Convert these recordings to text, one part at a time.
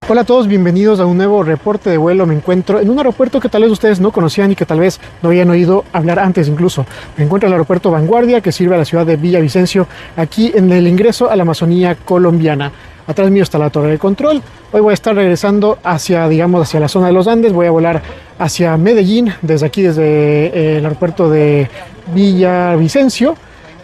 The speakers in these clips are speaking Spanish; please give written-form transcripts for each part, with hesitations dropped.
Hola a todos, bienvenidos a un nuevo reporte de vuelo. Me encuentro en un aeropuerto que tal vez ustedes no conocían y que tal vez no habían oído hablar antes incluso. Me encuentro en el aeropuerto Vanguardia, que sirve a la ciudad de Villavicencio, aquí en el ingreso a la Amazonía colombiana. Atrás mío está la torre de control. Hoy voy a estar regresando hacia la zona de los Andes. Voy a volar hacia Medellín, desde aquí, desde el aeropuerto de Villavicencio,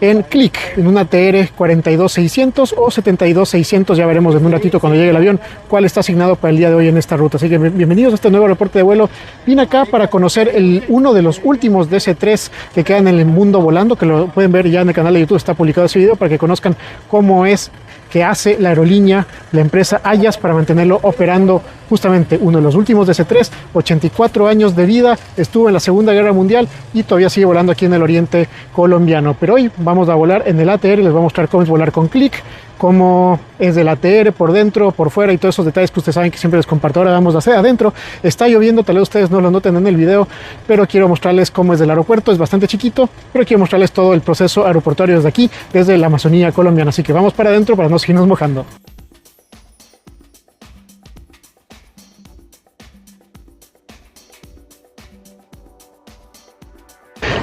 en Clic, en una TR 42600 o 72600, ya veremos en un ratito cuando llegue el avión cuál está asignado para el día de hoy en esta ruta. Así que bienvenidos a este nuevo reporte de vuelo. Vine acá para conocer uno de los últimos DC-3 que quedan en el mundo volando, que lo pueden ver ya en el canal de YouTube, está publicado ese video para que conozcan cómo es que hace la aerolínea, la empresa Ayas, para mantenerlo operando. Justamente uno de los últimos DC-3, 84 años de vida, estuvo en la Segunda Guerra Mundial y todavía sigue volando aquí en el oriente colombiano. Pero hoy vamos a volar en el ATR, les voy a mostrar cómo es volar con Clic, cómo es del ATR por dentro, por fuera y todos esos detalles que ustedes saben que siempre les comparto. Ahora vamos a hacer adentro. Está lloviendo, tal vez ustedes no lo noten en el video, pero quiero mostrarles cómo es del aeropuerto. Es bastante chiquito, pero quiero mostrarles todo el proceso aeroportuario desde aquí, desde la Amazonía colombiana. Así que vamos para adentro para no seguirnos mojando.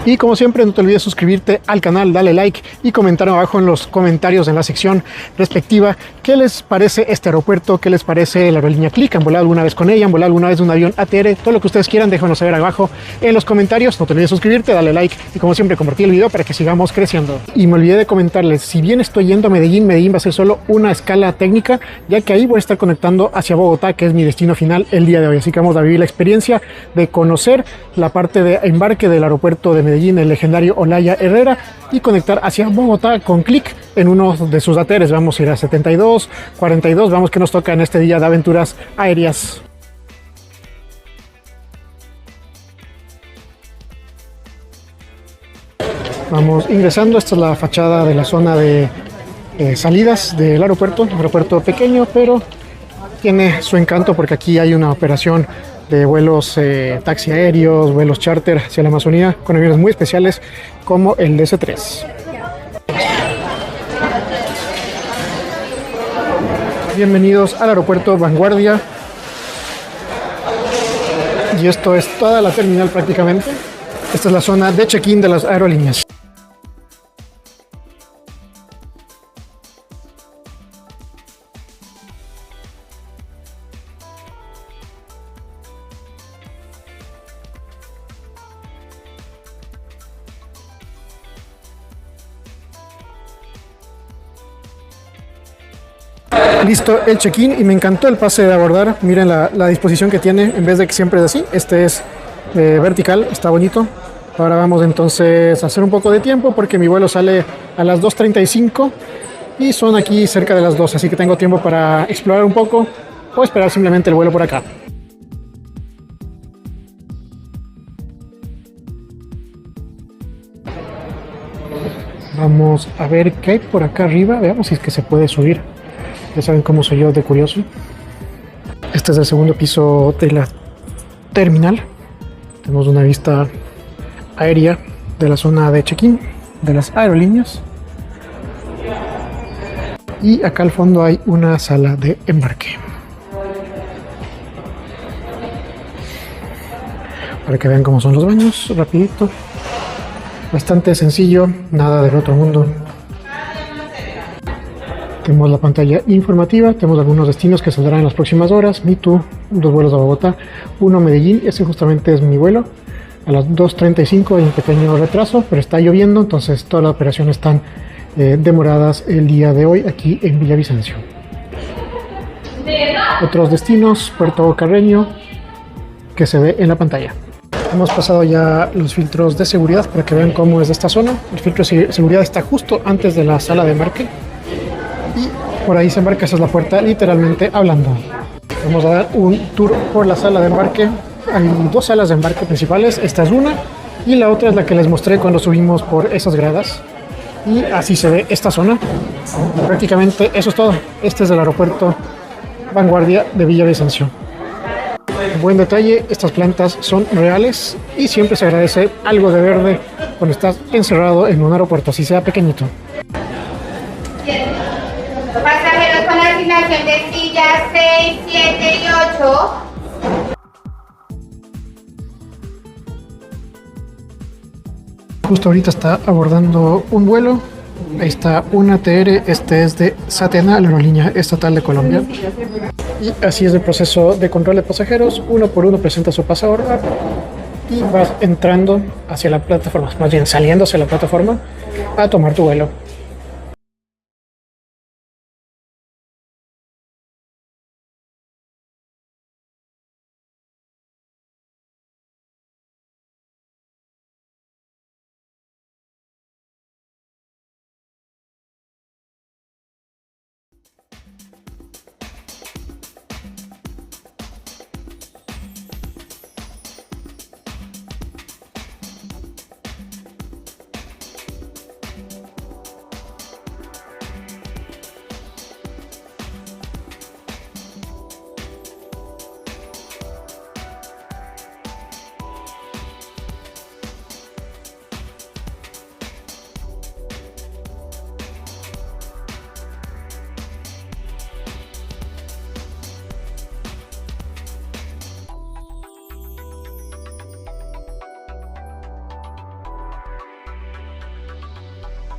Y como siempre, no te olvides suscribirte al canal, dale like y comentar abajo en los comentarios en la sección respectiva qué les parece este aeropuerto, qué les parece la aerolínea Clic. ¿Han volado alguna vez con ella? ¿Han volado alguna vez de un avión ATR? Todo lo que ustedes quieran, déjenlo saber abajo en los comentarios. No te olvides suscribirte, dale like y como siempre compartir el video para que sigamos creciendo. Y me olvidé de comentarles, si bien estoy yendo a Medellín, Medellín va a ser solo una escala técnica, ya que ahí voy a estar conectando hacia Bogotá, que es mi destino final el día de hoy. Así que vamos a vivir la experiencia de conocer la parte de embarque del aeropuerto de Medellín, el legendario Olaya Herrera, y conectar hacia Bogotá con Clic en uno de sus ATRs. Vamos a ir a 72, 42, vamos que nos toca en este día de aventuras aéreas. Vamos ingresando, esta es la fachada de la zona de salidas del aeropuerto, un aeropuerto pequeño, pero tiene su encanto porque aquí hay una operación de vuelos taxi aéreos, vuelos charter hacia la Amazonía con aviones muy especiales como el DC-3. Bienvenidos al aeropuerto Vanguardia. Y esto es toda la terminal prácticamente. Esta es la zona de check-in de las aerolíneas. Listo el check-in y me encantó el pase de abordar. Miren la disposición que tiene, en vez de que siempre es así, este es vertical, está bonito. Ahora vamos entonces a hacer un poco de tiempo porque mi vuelo sale a las 2:35 y son aquí cerca de las 2, así que tengo tiempo para explorar un poco o esperar simplemente el vuelo por acá. Vamos a ver qué hay por acá arriba, veamos si es que se puede subir. Ya saben cómo soy yo de curioso. Este es el segundo piso de la terminal. Tenemos una vista aérea de la zona de check-in de las aerolíneas. Y acá al fondo hay una sala de embarque. Para que vean cómo son los baños, rapidito. Bastante sencillo, nada del otro mundo. Tenemos la pantalla informativa, tenemos algunos destinos que saldrán en las próximas horas. MeToo, 2 vuelos a Bogotá, 1 a Medellín, ese justamente es mi vuelo. A las 2:35 hay un pequeño retraso, pero está lloviendo, entonces todas las operaciones están demoradas el día de hoy aquí en Villavicencio. Otros destinos, Puerto Carreño, que se ve en la pantalla. Hemos pasado ya los filtros de seguridad para que vean cómo es esta zona. El filtro de seguridad está justo antes de la sala de embarque. Y por ahí se embarca, esa es la puerta, literalmente hablando. Vamos a dar un tour por la sala de embarque. Hay 2 salas de embarque principales, esta es una y la otra es la que les mostré cuando subimos por esas gradas. Y así se ve esta zona. Prácticamente eso es todo. Este es el aeropuerto Vanguardia de Villavicencio. Buen detalle, estas plantas son reales y siempre se agradece algo de verde cuando estás encerrado en un aeropuerto, así sea pequeñito. Pasajeros con asignación de sillas 6, 7 y 8. Justo ahorita está abordando un vuelo. Ahí está un ATR, este es de Satena, la aerolínea estatal de Colombia. Y así es el proceso de control de pasajeros. Uno por uno presenta su pasaporte y vas entrando hacia la plataforma, más bien saliendo hacia la plataforma a tomar tu vuelo.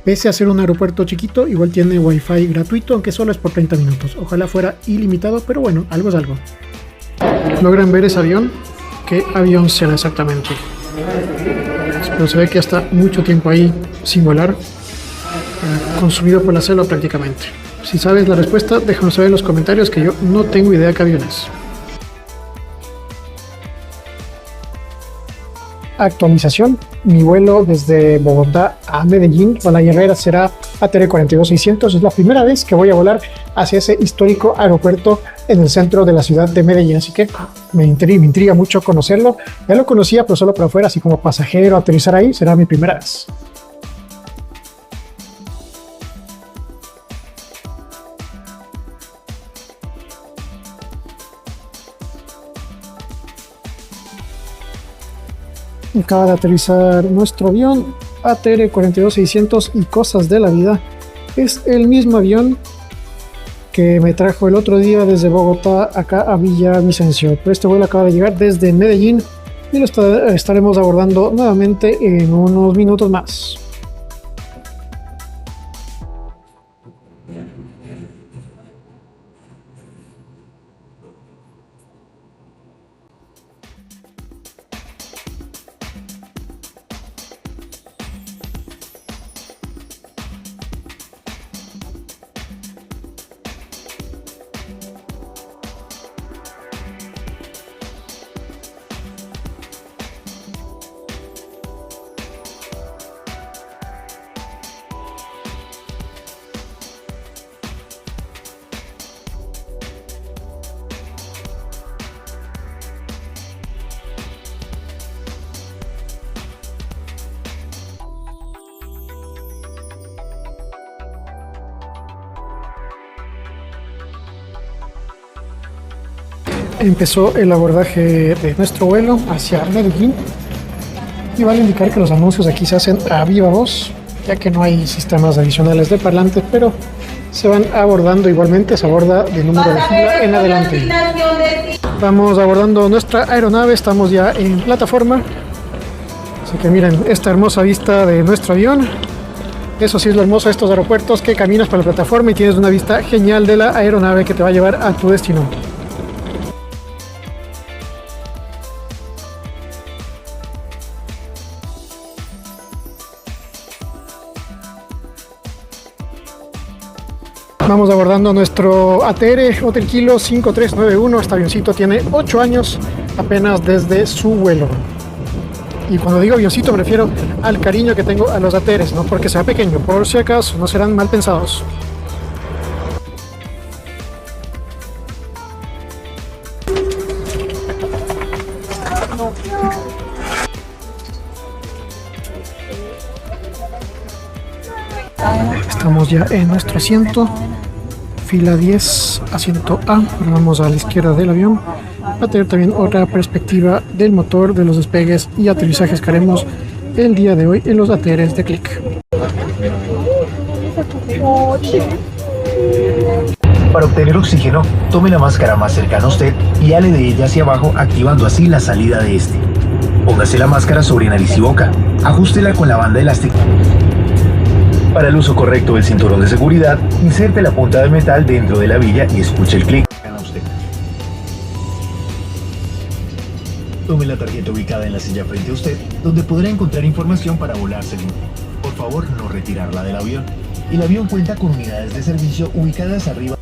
Pese a ser un aeropuerto chiquito, igual tiene wifi gratuito, aunque solo es por 30 minutos. Ojalá fuera ilimitado, pero bueno, algo es algo. ¿Logran ver ese avión? ¿Qué avión será exactamente? Pero se ve que ya está mucho tiempo ahí sin volar, consumido por la selva prácticamente. Si sabes la respuesta, déjanos saber en los comentarios, que yo no tengo idea qué avión es. Actualización: mi vuelo desde Bogotá a Medellín con la Herrera será ATR 42600. Es la primera vez que voy a volar hacia ese histórico aeropuerto en el centro de la ciudad de Medellín, así que me intriga mucho conocerlo. Ya lo conocía, pero solo por afuera, así como pasajero. Aterrizar ahí será mi primera vez. Acaba de aterrizar nuestro avión ATR 42600 y cosas de la vida. Es el mismo avión que me trajo el otro día desde Bogotá acá a Villavicencio, pero este vuelo acaba de llegar desde Medellín y lo estaremos abordando nuevamente en unos minutos más. Empezó el abordaje de nuestro vuelo hacia Medellín y vale indicar que los anuncios aquí se hacen a viva voz, ya que no hay sistemas adicionales de parlantes, pero se van abordando igualmente. Se aborda de número de fila en adelante. Vamos abordando nuestra aeronave, estamos ya en plataforma, así que miren esta hermosa vista de nuestro avión. Eso sí es lo hermoso de estos aeropuertos, que caminas por la plataforma y tienes una vista genial de la aeronave que te va a llevar a tu destino. Vamos abordando nuestro ATR Hotel Kilo 5391. Este avioncito tiene 8 años apenas desde su vuelo. Y cuando digo avioncito me refiero al cariño que tengo a los ATRs, no porque sea pequeño, por si acaso no serán mal pensados. Estamos ya en nuestro asiento, fila 10, asiento A. Vamos a la izquierda del avión a tener también otra perspectiva del motor, de los despegues y aterrizajes que haremos el día de hoy en los ATRs de Click. Para obtener oxígeno, tome la máscara más cercana a usted y ale de ella hacia abajo, activando así la salida de este. Póngase la máscara sobre nariz y boca. Ajústela con la banda elástica. Para el uso correcto del cinturón de seguridad, inserte la punta de metal dentro de la villa y escuche el clic. Tome la tarjeta ubicada en la silla frente a usted, donde podrá encontrar información para volar seguro. Por favor, no retirarla del avión. El avión cuenta con unidades de servicio ubicadas arriba.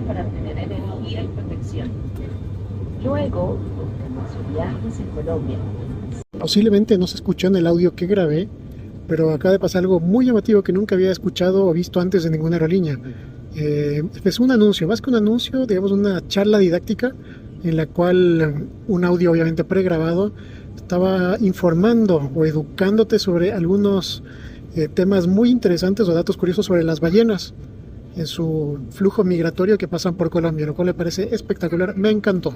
Para obtener energía y protección. Luego, continúa sus viajes en Colombia. Posiblemente no se escuchó en el audio que grabé, pero acaba de pasar algo muy llamativo que nunca había escuchado o visto antes de ninguna aerolínea. Es un anuncio, más que un anuncio, digamos una charla didáctica en la cual un audio obviamente pregrabado estaba informando o educándote sobre algunos temas muy interesantes o datos curiosos sobre las ballenas en su flujo migratorio que pasan por Colombia, lo cual me parece espectacular, me encantó.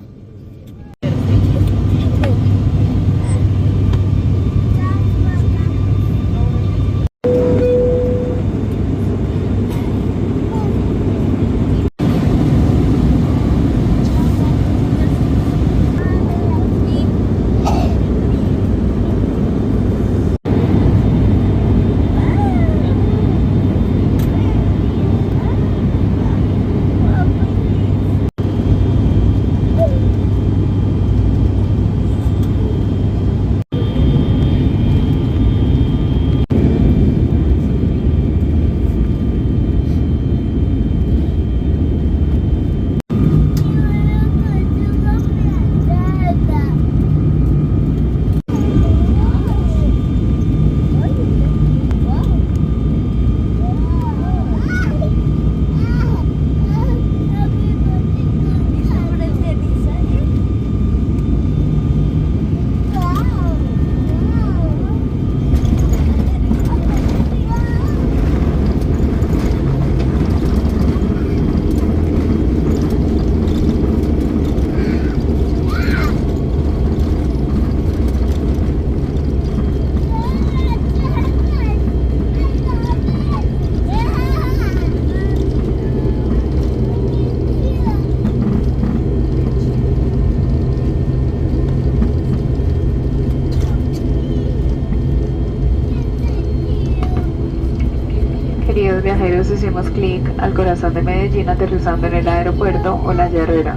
los viajeros hicimos clic al corazón de Medellín aterrizando en el aeropuerto Olaya Herrera.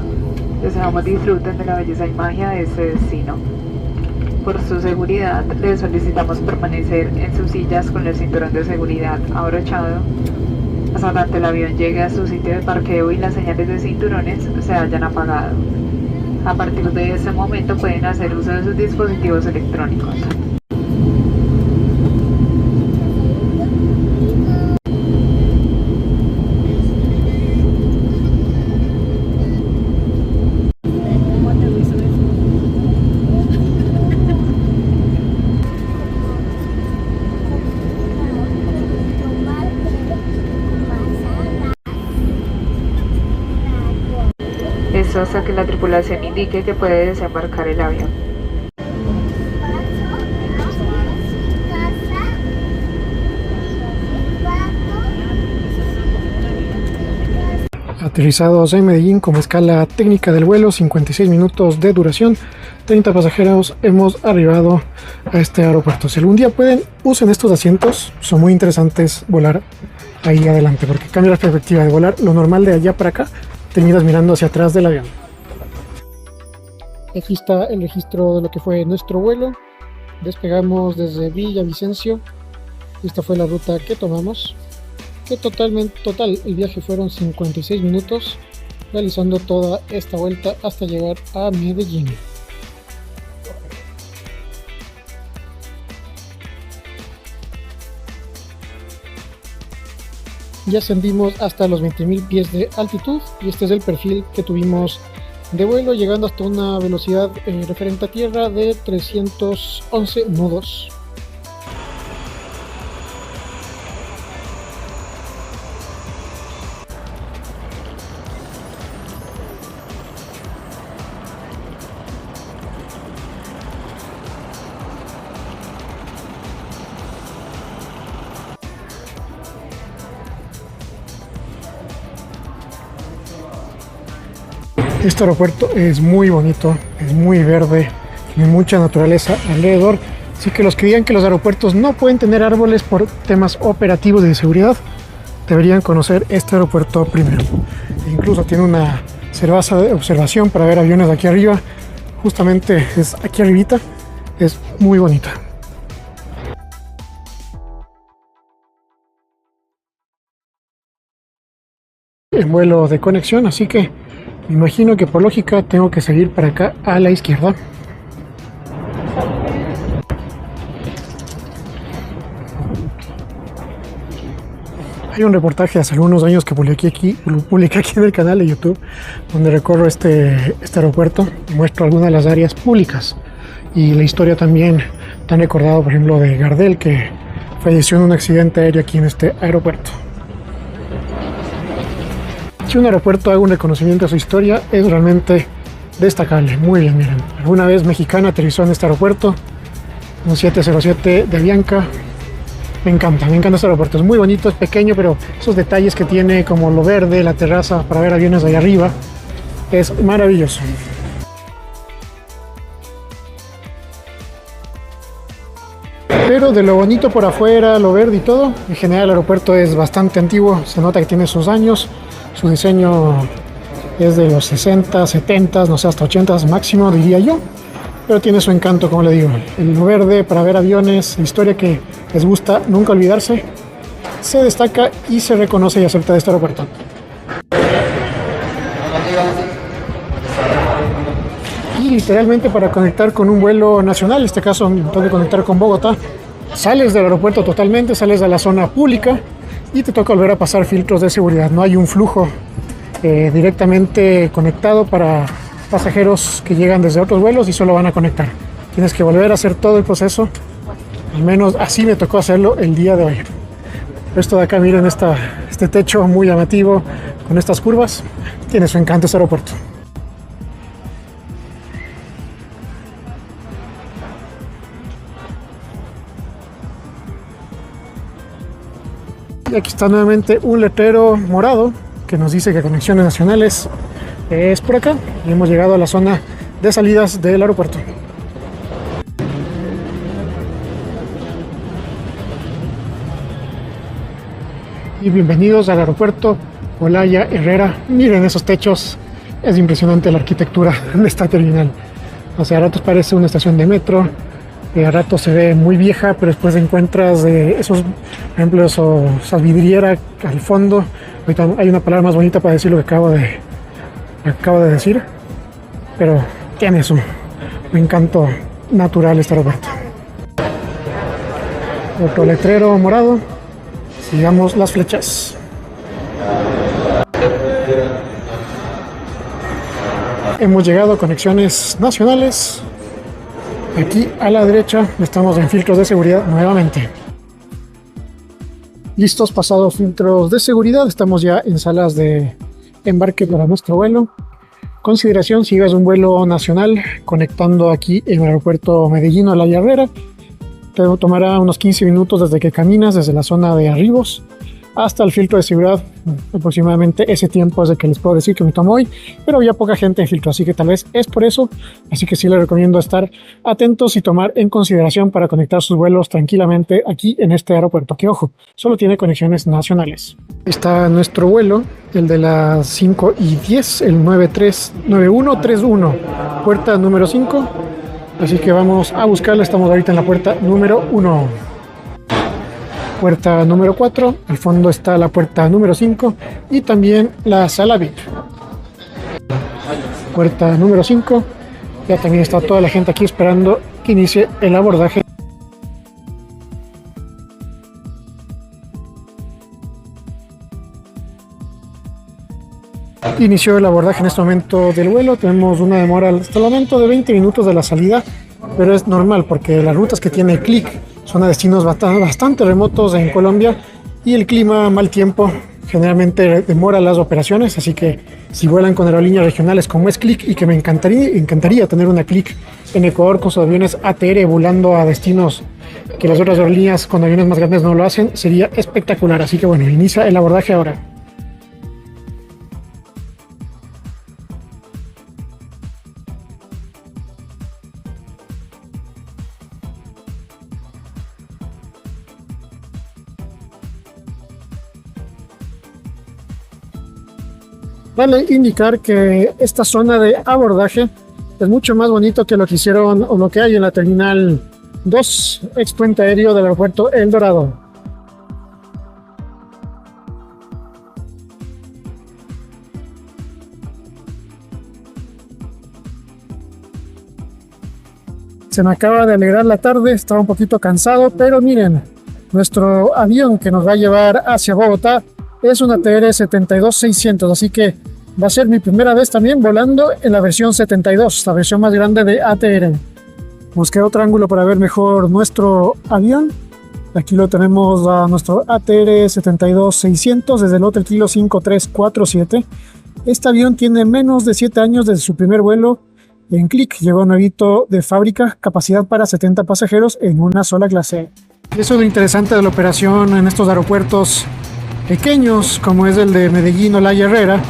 Deseamos disfruten de la belleza y magia de este destino. Por su seguridad, les solicitamos permanecer en sus sillas con el cinturón de seguridad abrochado hasta tanto el avión llegue a su sitio de parqueo y las señales de cinturones se hayan apagado. A partir de ese momento pueden hacer uso de sus dispositivos electrónicos. Esto hasta que la tripulación indique que puede desembarcar el avión. Aterrizados en Medellín como escala técnica del vuelo, 56 minutos de duración, 30 pasajeros, hemos arribado a este aeropuerto. Si algún día pueden, usen estos asientos, son muy interesantes volar ahí adelante, porque cambia la perspectiva de volar. Lo normal de allá para acá, terminas mirando hacia atrás del avión. Aquí está el registro de lo que fue nuestro vuelo. Despegamos desde Villavicencio. Esta fue la ruta que tomamos. Que total, el viaje fueron 56 minutos, realizando toda esta vuelta hasta llegar a Medellín. Ya ascendimos hasta los 20.000 pies de altitud y este es el perfil que tuvimos de vuelo, llegando hasta una velocidad referente a tierra de 311 nudos. Este aeropuerto es muy bonito, es muy verde, tiene mucha naturaleza alrededor, así que los que digan que los aeropuertos no pueden tener árboles por temas operativos y de seguridad, deberían conocer este aeropuerto primero. Incluso tiene una cervaza de observación para ver aviones de aquí arriba, justamente es aquí arribita, es muy bonita. En vuelo de conexión, así que me imagino que por lógica tengo que seguir para acá a la izquierda. Hay un reportaje hace algunos años que publiqué aquí en el canal de YouTube, donde recorro este aeropuerto y muestro algunas de las áreas públicas y la historia también tan recordado, por ejemplo, de Gardel, que falleció en un accidente aéreo aquí en este aeropuerto. Si un aeropuerto haga un reconocimiento a su historia, es realmente destacable. Muy bien, miren, alguna vez Mexicana aterrizó en este aeropuerto, un 707 de Avianca. Me encanta este aeropuerto, es muy bonito, es pequeño, pero esos detalles que tiene, como lo verde, la terraza para ver aviones de allá arriba, es maravilloso. Pero de lo bonito por afuera, lo verde y todo, en general el aeropuerto es bastante antiguo, se nota que tiene sus años, su diseño es de los 60, 70, no sé, hasta 80 máximo, diría yo. Pero tiene su encanto, como le digo. El verde para ver aviones, historia que les gusta nunca olvidarse, se destaca y se reconoce y acepta de este aeropuerto. Y literalmente para conectar con un vuelo nacional, en este caso intento conectar con Bogotá, sales del aeropuerto totalmente, sales de la zona pública y te toca volver a pasar filtros de seguridad. No hay un flujo directamente conectado para pasajeros que llegan desde otros vuelos y solo van a conectar. Tienes que volver a hacer todo el proceso, al menos así me tocó hacerlo el día de hoy. Esto de acá, miren este techo muy llamativo con estas curvas, tiene su encanto este aeropuerto. Y aquí está nuevamente un letrero morado que nos dice que conexiones nacionales es por acá y hemos llegado a la zona de salidas del aeropuerto. Y bienvenidos al aeropuerto Olaya Herrera. Miren esos techos, es impresionante la arquitectura de esta terminal. O sea, a ratos parece una estación de metro, a ratos se ve muy vieja, pero después encuentras esos, por ejemplo, esa vidriera al fondo. Ahorita hay una palabra más bonita para decir lo que acabo de decir, pero tiene su encanto natural este aeropuerto. Otro letrero morado. Sigamos las flechas. Hemos llegado a conexiones nacionales. Aquí a la derecha estamos en filtros de seguridad nuevamente. Listos, pasados filtros de seguridad, estamos ya en salas de embarque para nuestro vuelo. Consideración: si llevas un vuelo nacional conectando aquí en el aeropuerto Medellín a La Herrera, te tomará unos 15 minutos desde que caminas desde la zona de arribos hasta el filtro de seguridad. Aproximadamente ese tiempo es el que les puedo decir que me tomó hoy, pero había poca gente en filtro, así que tal vez es por eso. Así que sí les recomiendo estar atentos y tomar en consideración para conectar sus vuelos tranquilamente aquí en este aeropuerto, que ojo, solo tiene conexiones nacionales. Está nuestro vuelo, el de las 5:10, el 9131, puerta número 5. Así que vamos a buscarla. Estamos ahorita en la puerta número 1. Puerta número 4. Al fondo está la puerta número 5 y también la sala VIP. Puerta número 5. Ya también está toda la gente aquí esperando que inicie el abordaje. Inició el abordaje en este momento del vuelo. Tenemos una demora hasta el momento de 20 minutos de la salida, pero es normal porque las rutas que tiene Clic son a destinos bastante remotos en Colombia y el clima, mal tiempo, generalmente demora las operaciones. Así que si vuelan con aerolíneas regionales como es Clic, y que me encantaría tener una Clic en Ecuador con sus aviones ATR volando a destinos que las otras aerolíneas con aviones más grandes no lo hacen, sería espectacular. Así que bueno, inicia el abordaje ahora. Vale indicar que esta zona de abordaje es mucho más bonito que lo que hicieron o lo que hay en la terminal 2, ex puente aéreo del aeropuerto El Dorado. Se me acaba de alegrar la tarde, estaba un poquito cansado, pero miren, nuestro avión que nos va a llevar hacia Bogotá es una ATR-72-600, así que va a ser mi primera vez también volando en la versión 72, la versión más grande de ATR. Busqué otro ángulo para ver mejor nuestro avión. Aquí lo tenemos a nuestro ATR-72-600 desde el Hotel Kilo 5347. Este avión tiene menos de 7 años desde su primer vuelo en Clic. Llegó nuevito de fábrica, capacidad para 70 pasajeros en una sola clase. Eso es lo interesante de la operación en estos aeropuertos pequeños como es el de Medellín Olaya Herrera.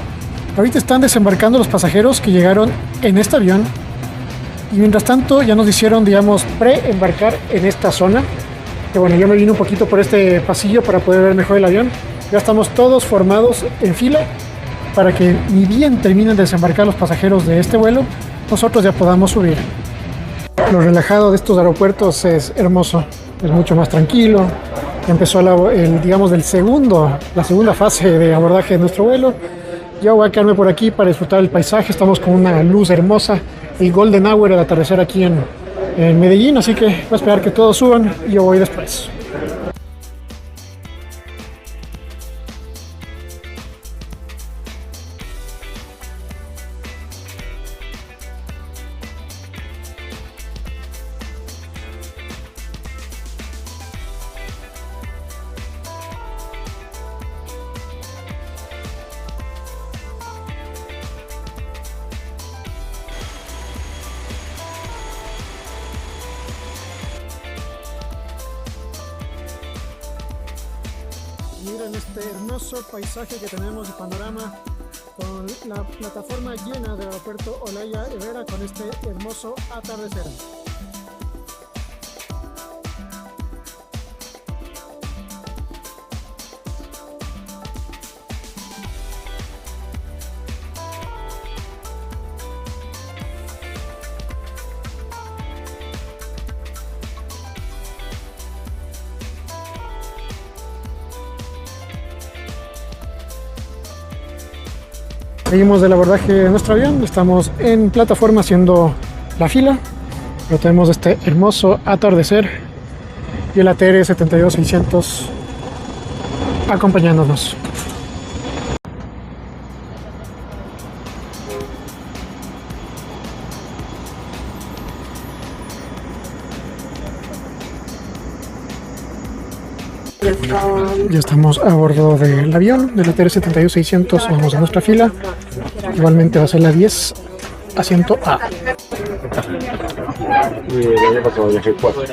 Ahorita están desembarcando los pasajeros que llegaron en este avión y mientras tanto ya nos hicieron, digamos, pre-embarcar en esta zona, que bueno, yo me vine un poquito por este pasillo para poder ver mejor el avión. Ya estamos todos formados en fila para que ni bien terminen de desembarcar los pasajeros de este vuelo, nosotros ya podamos subir. Lo relajado de estos aeropuertos es hermoso, es mucho más tranquilo. Ya empezó digamos, la segunda fase de abordaje de nuestro vuelo. Yo voy a quedarme por aquí para disfrutar el paisaje. Estamos con una luz hermosa, el Golden Hour, el atardecer aquí en Medellín, así que voy a esperar que todos suban y yo voy después. Miren este hermoso paisaje que tenemos de panorama con la plataforma llena del aeropuerto Olaya Herrera con este hermoso atardecer. Seguimos del abordaje de nuestro avión, estamos en plataforma haciendo la fila, pero tenemos este hermoso atardecer y el ATR 72-600 acompañándonos. Ya estamos a bordo del avión, del ATR 72-600, vamos a nuestra fila. Igualmente va a ser la 10, asiento A. Y el año pasado viajé 4.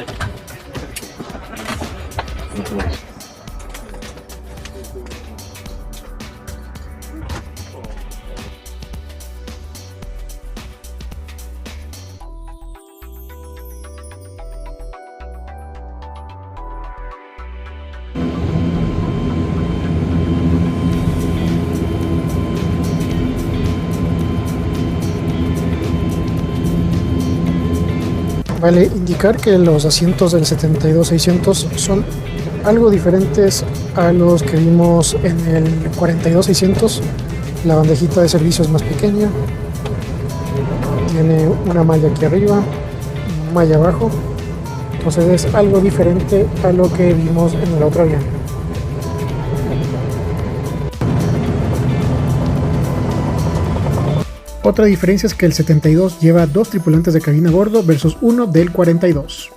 Vale indicar que los asientos del 72-600 son algo diferentes a los que vimos en el 42-600. La bandejita de servicio es más pequeña, tiene una malla aquí arriba, malla abajo, entonces es algo diferente a lo que vimos en el otro avión. Otra diferencia es que el 72 lleva 2 tripulantes de cabina a bordo versus uno del 42.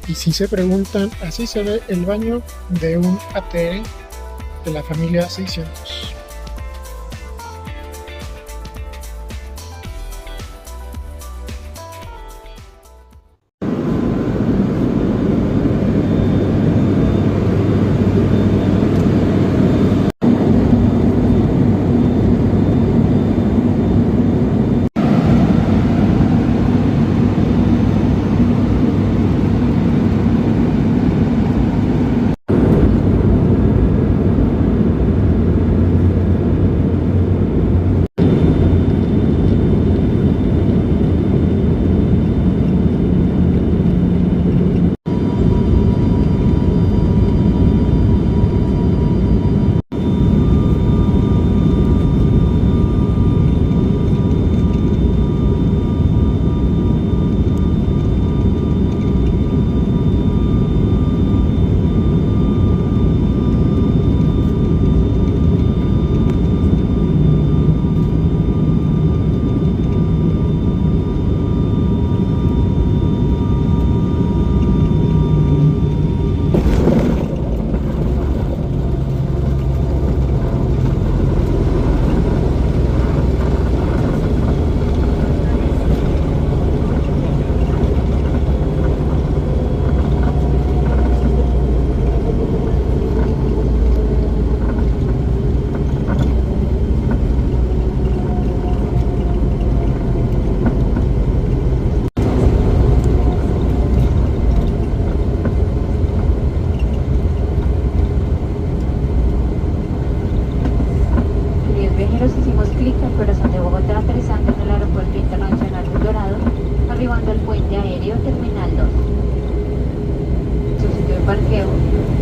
Y si se preguntan, así se ve el baño de un ATR de la familia 600.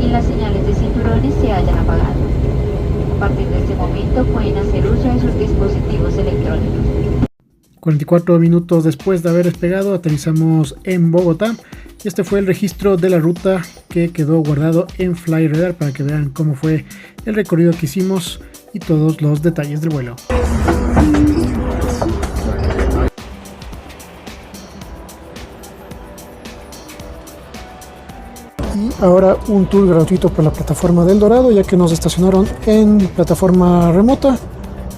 y las señales de cinturones se hayan apagado. A partir de este momento pueden hacer uso de sus dispositivos electrónicos. 44 minutos después de haber despegado, aterrizamos en Bogotá y este fue el registro de la ruta que quedó guardado en FlyRadar para que vean cómo fue el recorrido que hicimos y todos los detalles del vuelo. Y ahora un tour gratuito por la plataforma del Dorado, ya que nos estacionaron en plataforma remota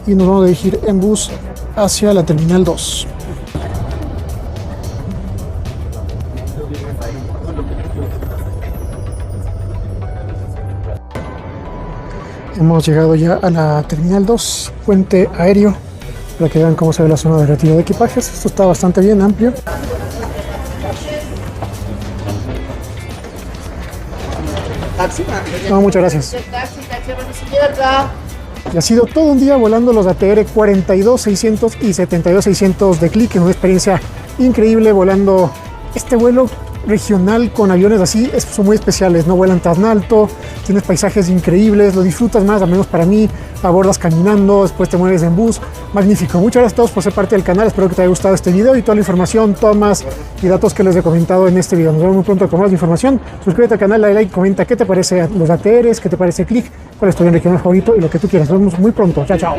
y nos vamos a dirigir en bus hacia la Terminal 2. Hemos llegado ya a la Terminal 2, puente aéreo, para que vean cómo se ve la zona de retiro de equipajes. Esto está bastante bien amplio. No, muchas gracias. Y ha sido todo un día volando los ATR 42600 y 72600 de Clic, en una experiencia increíble volando este vuelo regional con aviones así. Son muy especiales, no vuelan tan alto, tienes paisajes increíbles, lo disfrutas más, al menos para mí. Abordas caminando, después te mueves en bus. Magnífico. Muchas gracias a todos por ser parte del canal. Espero que te haya gustado este video y toda la información, tomas y datos que les he comentado en este video. Nos vemos muy pronto con más información. Suscríbete al canal, dale like, comenta qué te parece los ATRs, qué te parece Clic, cuál es tu avión regional favorito y lo que tú quieras. Nos vemos muy pronto. Chao, chao.